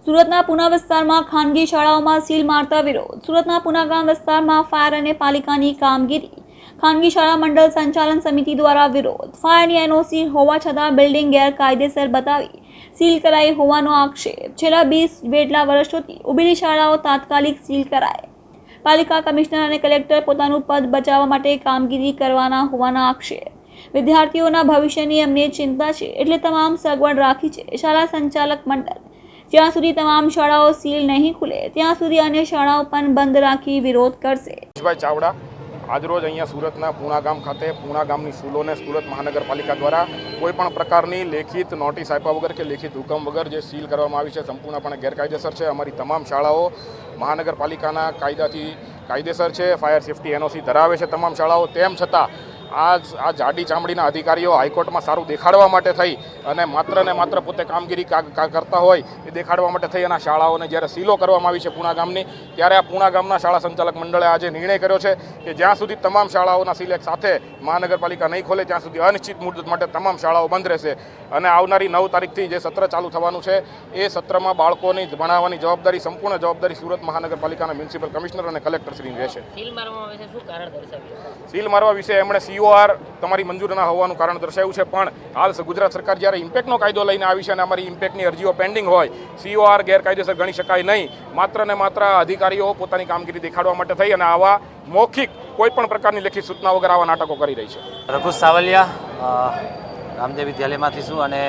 સુરતના પુના વિસ્તારમાં ખાનગી શાળાઓમાં સીલ મારતા વિરોધ। સુરતના પુના ગામ વિસ્તારમાં ફાયર અને પાલિકાની કામગીરી ખાનગી શાળા મંડળ સંચાલન સમિતિ દ્વારા વિરોધ। ફાયરની એનઓસી હોવા છતાં બિલ્ડિંગ ગેરકાયદેસર બતાવી સીલ કરાઈ હોવાનો આક્ષેપ। છેલ્લા 20 જેટલા વર્ષોથી ઉભેલી શાળાઓ તાત્કાલિક સીલ કરાય। પાલિકા કમિશનર અને કલેક્ટર પોતાનું પદ બચાવવા માટે કામગીરી કરવાના હોવાના આક્ષેપ। વિદ્યાર્થીઓના ભવિષ્યની અમને ચિંતા છે એટલે તમામ સગવડ રાખી છે શાળા સંચાલક મંડળ। જ્યાં સુધી તમામ શાળાઓ સીલ નહીં ખુલે ત્યાં સુધી અન્ય શાળાઓ પણ બંધ રાખી વિરોધ કરશે। ભાઈ ચાવડા આજરોજ અહીંયા સુરતના પુણા ગામ ખાતે પુણા ગામની સ્કૂલોને સુરત મહાનગરપાલિકા દ્વારા કોઈપણ પ્રકારની લેખિત નોટિસ આપ્યા વગર કે લેખિત હુકમ વગર જે સીલ કરવામાં આવી છે સંપૂર્ણપણે ગેરકાયદેસર છે। અમારી તમામ શાળાઓ મહાનગરપાલિકાના કાયદાથી કાયદેસર છે, ફાયર સેફ્ટી એનઓસી ધરાવે છે તમામ શાળાઓ। તેમ છતાં આ જાડી ચામડીના અધિકારીઓ હાઈકોર્ટમાં સારું દેખાડવા માટે થઈ અને માત્ર પોતે કામગીરી કરતા હોય એ દેખાડવા માટે થઈ અને શાળાઓને જ્યારે સીલો કરવામાં આવી છે પુણા ગામની, ત્યારે આ પુણા ગામના શાળા સંચાલક મંડળે આજે નિર્ણય કર્યો છે કે જ્યાં સુધી તમામ શાળાઓના સીલ એક સાથે મહાનગરપાલિકા નહીં ખોલે ત્યાં સુધી અનિશ્ચિત મુદત માટે તમામ શાળાઓ બંધ રહેશે અને આવનારી 9 તારીખથી જે સત્ર ચાલુ થવાનું છે એ સત્રમાં બાળકોની ભણાવવાની જવાબદારી સંપૂર્ણ જવાબદારી સુરત મહાનગરપાલિકાના મ્યુનિસિપલ કમિશનર અને કલેક્ટરશ્રીની રહેશે। સીલ મારવા વિશે એમણે COR તમારી મંજૂર ના હોવાનું કારણ દર્શાવ્યું છે, પણ હાલ ગુજરાત સરકાર જ્યારે ઇમ્પેક્ટનો કાયદો લઈને આવી છે અને અમારી ઇમ્પેક્ટની અરજીઓ પેન્ડિંગ હોય, COR ગેરકાયદેસર ગણી શકાય નહીં। માત્ર અધિકારીઓ પોતાની કામગીરી દેખાડવા માટે થઈ અને આવા મૌખિક કોઈ પણ પ્રકારની લેખિત સૂચના વગર આવા નાટકો કરી રહી છે। રઘુ સાવલિયા રામદેવ વિદ્યાલયમાંથી છું અને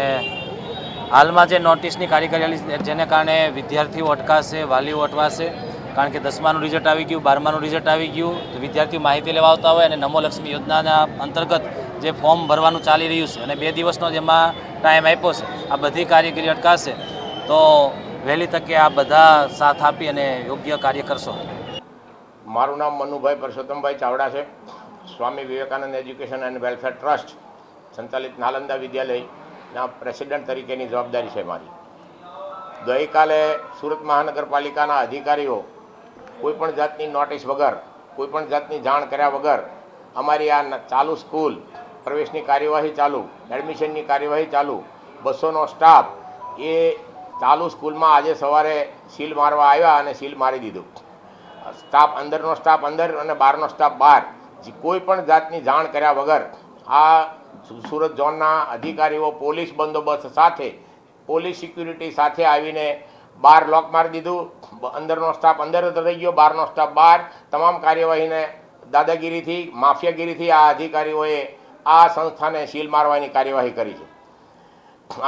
હાલમાં જે નોટિસની કાર્યવાહી જેને કારણે વિદ્યાર્થીઓ અટકાશે, વાલીઓ અટવાશે, કારણ કે 10માનું રિઝલ્ટ આવી ગયું, 12માનું રિઝલ્ટ આવી ગયું, તો વિદ્યાર્થીઓ માહિતી લેવા આવતા હોય અને નમો લક્ષ્મી યોજનાના અંતર્ગત જે ફોર્મ ભરવાનું ચાલી રહ્યું છે અને 2 દિવસનો જેમાં ટાઈમ આપ્યો છે, આ બધી કામગીરી અટકાશે તો વહેલી તકે આ બધા સાથ આપી અને યોગ્ય કાર્ય કરશો। મારું નામ મનુભાઈ પરસોત્તમભાઈ ચાવડા છે। Swami Vivekanand education and welfare trust સંચાલિત નાલંદા વિદ્યાલયના પ્રેસિડેન્ટ તરીકેની જવાબદારી છે મારી। ગઈકાલે સુરત મહાનગરપાલિકાના અધિકારીઓ કોઈપણ જાતની નોટિસ વગર, કોઈપણ જાતની જાણ કર્યા વગર અમારી આ ચાલુ સ્કૂલ પ્રવેશની કાર્યવાહી ચાલુ, એડમિશનની કાર્યવાહી ચાલુ, 200નો સ્ટાફ એ ચાલુ સ્કૂલમાં આજે સવારે સીલ મારવા આવ્યા અને સીલ મારી દીધું। સ્ટાફ અંદરનો સ્ટાફ અંદર અને બહારનો સ્ટાફ બહાર, કોઈ પણ જાતની જાણ કર્યા વગર આ સુરત ઝોનના અધિકારીઓ પોલીસ બંદોબસ્ત સાથે, પોલીસ સિક્યુરિટી સાથે આવીને બહાર લોક મારી દીધું। અંદરનો સ્ટાફ અંદર રહી ગયો, બહારનો સ્ટાફ બહાર। તમામ કાર્યવાહીને દાદાગીરીથી, માફિયાગીરીથી આ અધિકારીઓએ આ સંસ્થાને સીલ મારવાની કાર્યવાહી કરી છે।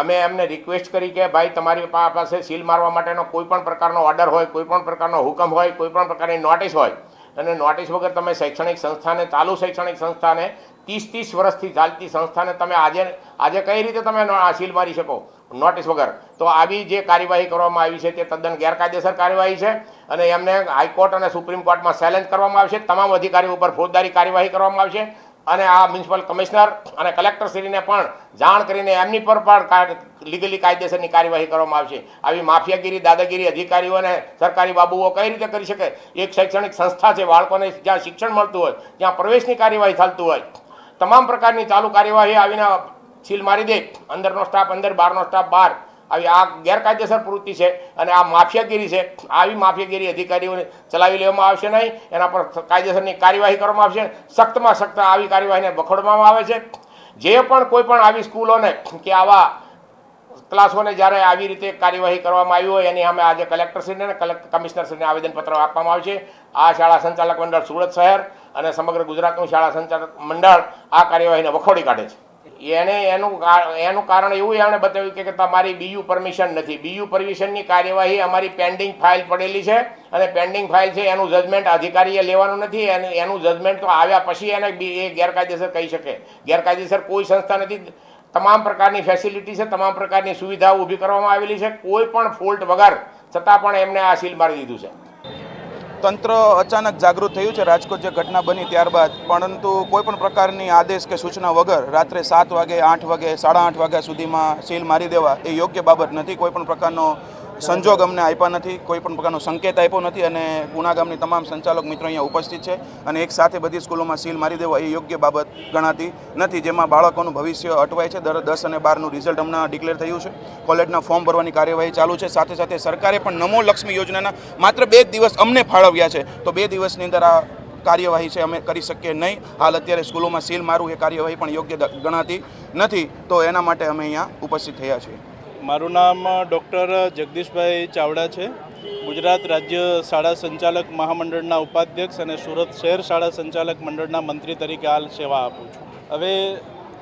અમે એમને રિક્વેસ્ટ કરી કે ભાઈ તમારી પાસે સીલ મારવા માટેનો કોઈ પણ પ્રકારનો ઓર્ડર હોય, કોઈ પણ પ્રકારનો હુકમ હોય, કોઈ પણ પ્રકારની નોટિસ હોય અને નોટિસ વગર તમે શૈક્ષણિક સંસ્થાને, ચાલુ શૈક્ષણિક સંસ્થાને, 30 વર્ષથી ચાલતી સંસ્થાને તમે આજે કઈ રીતે તમે આ સીલ મારી શકો નોટિસ વગર? તો આવી જે કાર્યવાહી કરવામાં આવી છે તે તદ્દન ગેરકાયદેસર કાર્યવાહી છે અને એમને હાઈકોર્ટ અને સુપ્રીમ કોર્ટમાં ચેલેન્જ કરવામાં આવશે। તમામ અધિકારીઓ ઉપર ફોજદારી કાર્યવાહી કરવામાં આવશે અને આ મ્યુનિસિપલ કમિશનર અને કલેક્ટરશ્રીને પણ જાણ કરીને એમની પર પણ લીગલી કાયદેસરની કાર્યવાહી કરવામાં આવશે। આવી માફિયાગીરી, દાદાગીરી અધિકારીઓ અને સરકારી બાબુઓ કઈ રીતે કરી શકે? એક શૈક્ષણિક સંસ્થા છે, બાળકોને જ્યાં શિક્ષણ મળતું હોય, જ્યાં પ્રવેશની કાર્યવાહી ચાલતું હોય, તમામ પ્રકારની ચાલુ કાર્યવાહી આવીને સીલ મારી દે, અંદરનો સ્ટાફ અંદર, બહારનો સ્ટાફ બહાર, આવી આ ગેરકાયદેસર પ્રવૃત્તિ છે અને આ માફિયાગીરી છે। આવી માફિયાગીરી અધિકારીઓને ચલાવી લેવામાં આવશે નહીં, એના પર કાયદેસરની કાર્યવાહી કરવામાં આવશે। સખ્તમાં સખ્ત આવી કાર્યવાહીને વખોડવામાં આવે છે। જે પણ કોઈ પણ આવી સ્કૂલોને કે આવા ક્લાસોને જ્યારે આવી રીતે કાર્યવાહી કરવામાં આવી હોય એની અમે આજે કલેક્ટરશ્રીને અને કમિશનરશ્રીને આવેદનપત્ર આપવામાં આવશે। આ શાળા સંચાલક મંડળ સુરત શહેર અને સમગ્ર ગુજરાતનું શાળા સંચાલક મંડળ આ કાર્યવાહીને વખોડી કાઢે છે। એનું કારણ એવું એમણે બતાવ્યું કે તમારી BU પરમિશન નથી। BU પરમિશનની કાર્યવાહી અમારી પેન્ડિંગ ફાઇલ પડેલી છે અને પેન્ડિંગ ફાઇલ છે, એનું જજમેન્ટ અધિકારીએ લેવાનું નથી। એનું જજમેન્ટ તો આવ્યા પછી એને એ ગેરકાયદેસર કહી શકે। ગેરકાયદેસર કોઈ સંસ્થા નથી। તમામ પ્રકારની ફેસિલિટી છે, તમામ પ્રકારની સુવિધાઓ ઊભી કરવામાં આવેલી છે, કોઈ પણ ફોલ્ટ વગર, છતાં પણ એમને આ સીલ મારી દીધું છે। તંત્ર અચાનક જાગૃત થયું છે રાજકોટ જે ઘટના બની ત્યારબાદ, પરંતુ કોઈ પણ પ્રકારની આદેશ કે સૂચના વગર રાત્રે 7 વાગે, 8 વાગે, 8:30 વાગ્યા સુધીમાં સીલ મારી દેવા એ યોગ્ય બાબત નથી। કોઈ પણ પ્રકારનો સંજોગ અમને આપ્યા નથી, કોઈ પણ પ્રકારનો સંકેત આપ્યો નથી અને પૂણા ગામની તમામ સંચાલક મિત્રો અહીંયા ઉપસ્થિત છે અને એક સાથે બધી સ્કૂલોમાં સીલ મારી દેવો એ યોગ્ય બાબત ગણાતી નથી, જેમાં બાળકોનું ભવિષ્ય અટવાય છે. 10 અને 12નું રિઝલ્ટ હમણાં ડિક્લેર થયું છે, કોલેજના ફોર્મ ભરવાની કાર્યવાહી ચાલુ છે. સાથે સાથે સરકારે પણ નમો લક્ષ્મી યોજનાના માત્ર 2 દિવસ અમને ફાળવ્યા છે, તો 2 દિવસની અંદર આ કાર્યવાહી છે અમે કરી શકીએ નહીં. હાલ અત્યારે સ્કૂલોમાં સીલ મારવું એ કાર્યવાહી પણ યોગ્ય ગણાતી નથી, તો એના માટે અમે અહીંયા ઉપસ્થિત થયા છીએ. મારું નામ ડૉક્ટર જગદીશભાઈ ચાવડા છે. ગુજરાત રાજ્ય શાળા સંચાલક મહામંડળના ઉપાધ્યક્ષ અને સુરત શહેર શાળા સંચાલક મંડળના મંત્રી તરીકે હાલ સેવા આપું છું. હવે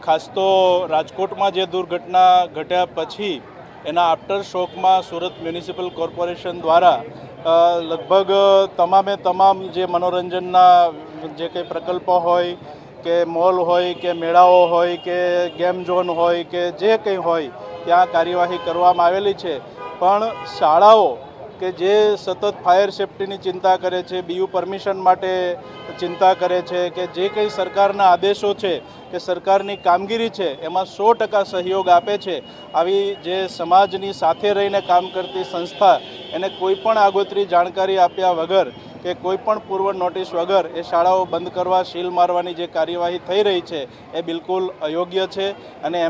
ખાસ તો રાજકોટમાં જે દુર્ઘટના ઘટ્યા પછી એના આફ્ટર શોકમાં સુરત મ્યુનિસિપલ કોર્પોરેશન દ્વારા લગભગ તમામ જે મનોરંજનના જે કંઈ પ્રકલ્પો હોય કે મોલ હોય કે મેળાઓ હોય કે ગેમ ઝોન હોય કે જે કંઈ હોય ત્યાં કાર્યવાહી કરવામાં આવેલી છે. પણ શાળાઓ કે જે સતત ફાયર સેફ્ટીની ચિંતા કરે છે, બીયુ પરમિશન માટે ચિંતા કરે છે, કે જે કંઈ સરકારના આદેશો છે કે સરકારની કામગીરી છે એમાં 100% સહયોગ આપે છે, આવી જે સમાજની સાથે રહીને કામ કરતી સંસ્થા એને કોઈ પણ આગોતરી જાણકારી આપ્યા વગર કે કોઈ પણ પૂર્વ નોટિસ વગર એ શાળાઓ બંધ કરવા, સીલ મારવાની જે કાર્યવાહી થઈ રહી છે એ બિલકુલ અયોગ્ય છે અને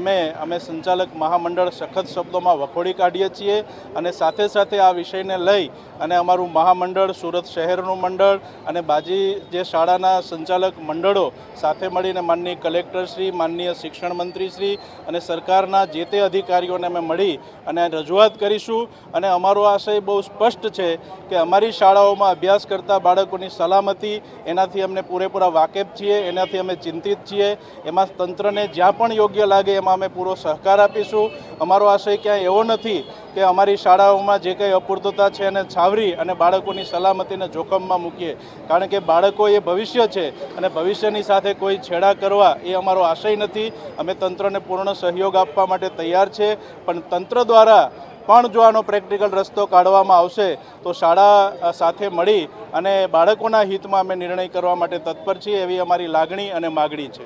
અમે સંચાલક મહામંડળ સખત શબ્દોમાં વખોડી કાઢીએ છીએ. અને સાથે સાથે આ વિષયને લઈ અને અમારું મહામંડળ, સુરત શહેરનું મંડળ અને બાજી જે શાળાના સંચાલક મંડળો સાથે મળીને માનનીય કલેક્ટરશ્રી, માનનીય શિક્ષણ મંત્રીશ્રી અને સરકારના જે તે અધિકારીઓને અમે મળી અને રજૂઆત કરીશું. અને અમારો આશય બહુ સ્પષ્ટ છે કે અમારી શાળાઓમાં અભ્યાસ કરતા બાળકોની સલામતી એનાથી અમને પૂરેપૂરા વાકેફ છીએ, એનાથી અમે ચિંતિત છીએ. એમાં તંત્રને જ્યાં પણ યોગ્ય લાગે એમાં અમે પૂરો સહકાર આપીશું. અમારો આશય ક્યાંય એવો નથી કે અમારી શાળાઓમાં જે કંઈ અપૂર્તતા છે એને છાવરી અને બાળકોની સલામતીને જોખમમાં મૂકીએ, કારણ કે બાળકો એ ભવિષ્ય છે અને ભવિષ્યની સાથે કોઈ છેડા કરવા એ અમારો આશય નથી. અમે તંત્રને પૂર્ણ સહયોગ આપવા માટે તૈયાર છે, પણ તંત્ર દ્વારા પણ જો આનો પ્રેક્ટિકલ રસ્તો કાઢવામાં આવશે તો શાળા સાથે મળી અને બાળકોના હિતમાં અમે નિર્ણય કરવા માટે તત્પર છીએ, એવી અમારી લાગણી અને માગણી છે.